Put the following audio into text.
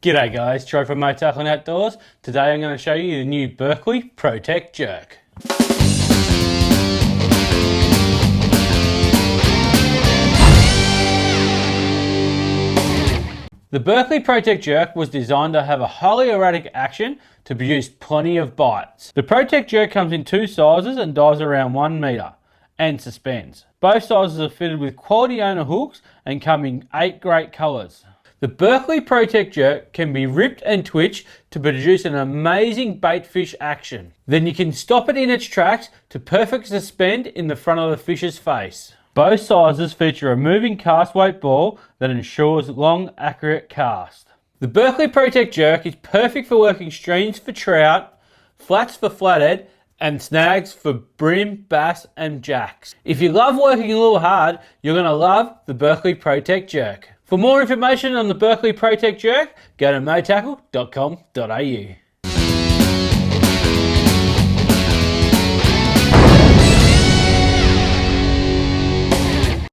G'day guys, Troy from MoTackle Outdoors. Today I'm going to show you the new Berkley Pro Team jerk. The Berkley Pro Team jerk was designed to have a highly erratic action to produce plenty of bites. The Pro Team jerk comes in two sizes and dives around 1 metre and suspends. Both sizes are fitted with quality owner hooks and come in 8 great colours. The Berkley Pro Team jerk can be ripped and twitched to produce an amazing bait fish action. Then you can stop it in its tracks to perfect suspend in the front of the fish's face. Both sizes feature a moving cast weight ball that ensures long, accurate cast. The Berkley Pro Team jerk is perfect for working streams for trout, flats for flathead, and snags for brim, bass, and jacks. If you love working a little hard, you're going to love the Berkley Pro Team jerk. For more information on the Berkley Pro Team jerk, go to motackle.com.au.